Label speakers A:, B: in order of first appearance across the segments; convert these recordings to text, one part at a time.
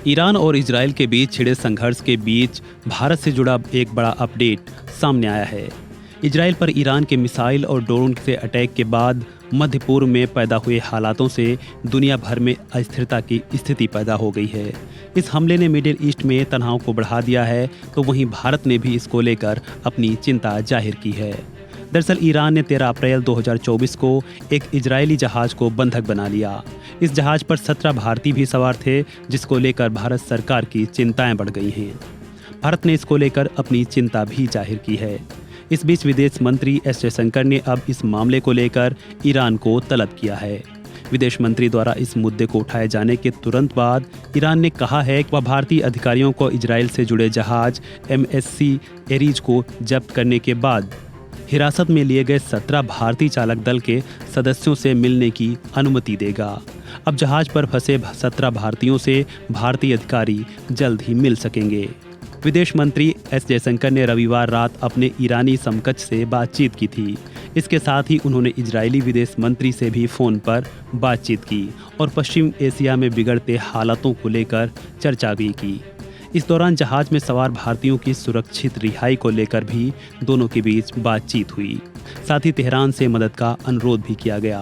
A: Iran और Israel के बीच छिड़े संघर्ष के बीच भारत से जुड़ा एक बड़ा अपडेट सामने आया है। इजरायल पर ईरान के मिसाइल और ड्रोन से अटैक के बाद मध्य पूर्व में पैदा हुए हालातों से दुनिया भर में अस्थिरता की स्थिति पैदा हो गई है। इस हमले ने मिडिल ईस्ट में तनाव को बढ़ा दिया है, तो वहीं भारत ने भी इसको लेकर अपनी चिंता जाहिर की है। दरअसल ईरान ने 13 अप्रैल 2024 को एक इजरायली जहाज को बंधक बना लिया। इस जहाज पर 17 भारतीय भी सवार थे, जिसको लेकर भारत सरकार की चिंताएं बढ़ गई हैं। भारत ने इसको लेकर अपनी चिंता भी जाहिर की है। इस बीच विदेश मंत्री एस जयशंकर ने अब इस मामले को लेकर ईरान को तलब किया है। विदेश मंत्री द्वारा इस मुद्दे को उठाए जाने के तुरंत बाद ईरान ने कहा है कि वह भारतीय अधिकारियों को इजरायल से जुड़े जहाज MSC एरीज को जब्त करने के बाद हिरासत में लिए गए 17 भारतीय चालक दल के सदस्यों से मिलने की अनुमति देगा। अब जहाज पर फंसे 17 भारतीयों से भारतीय अधिकारी जल्द ही मिल सकेंगे। विदेश मंत्री एस जयशंकर ने रविवार रात अपने ईरानी समकक्ष से बातचीत की थी। इसके साथ ही उन्होंने इजरायली विदेश मंत्री से भी फ़ोन पर बातचीत की और पश्चिम एशिया में बिगड़ते हालातों को लेकर चर्चा भी की। इस दौरान जहाज में सवार भारतीयों की सुरक्षित रिहाई को लेकर भी दोनों के बीच बातचीत हुई। साथ ही तेहरान से मदद का अनुरोध भी किया गया।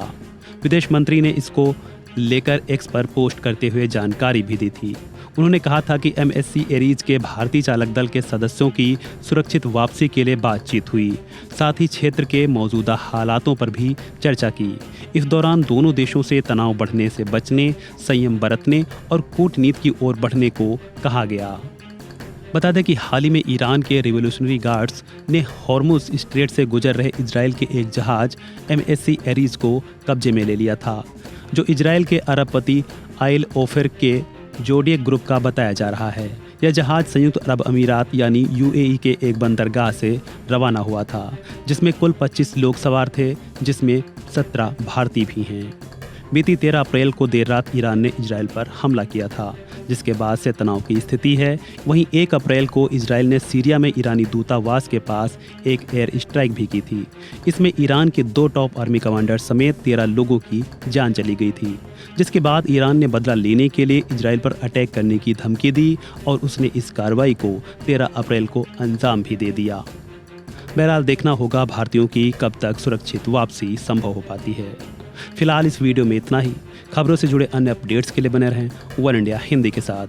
A: विदेश मंत्री ने इसको लेकर एक्स पर पोस्ट करते हुए जानकारी भी दी थी। उन्होंने कहा था कि MSC एरीज के भारतीय चालक दल के सदस्यों की सुरक्षित वापसी के लिए बातचीत हुई। साथ ही क्षेत्र के मौजूदा हालातों पर भी चर्चा की। इस दौरान दोनों देशों से तनाव बढ़ने से बचने, संयम बरतने और कूटनीति की ओर बढ़ने को कहा गया। बता दें कि हाल ही में ईरान के रिवॉल्यूशनरी गार्ड्स ने हॉर्मुज स्ट्रेट से गुजर रहे इजरायल के एक जहाज MSC एरीज को कब्जे में ले लिया था, जो इजरायल के अरबपति आयल ओफर के जोडियक ग्रुप का बताया जा रहा है। यह जहाज संयुक्त अरब अमीरात यानी UAE के एक बंदरगाह से रवाना हुआ था, जिसमें कुल 25 लोग सवार थे, जिसमें 17 भारतीय भी हैं। बीती 13 अप्रैल को देर रात ईरान ने इजरायल पर हमला किया था, जिसके बाद से तनाव की स्थिति है। वहीं 1 अप्रैल को इजरायल ने सीरिया में ईरानी दूतावास के पास एक एयर स्ट्राइक भी की थी। इसमें ईरान के 2 टॉप आर्मी कमांडर समेत 13 लोगों की जान चली गई थी, जिसके बाद ईरान ने बदला लेने के लिए इजरायल पर अटैक करने की धमकी दी और उसने इस कार्रवाई को 13 अप्रैल को अंजाम भी दे दिया। बहरहाल देखना होगा भारतीयों की कब तक सुरक्षित वापसी संभव हो पाती है। फिलहाल इस वीडियो में इतना ही। खबरों से जुड़े अन्य अपडेट्स के लिए बने रहें वन इंडिया हिंदी के साथ।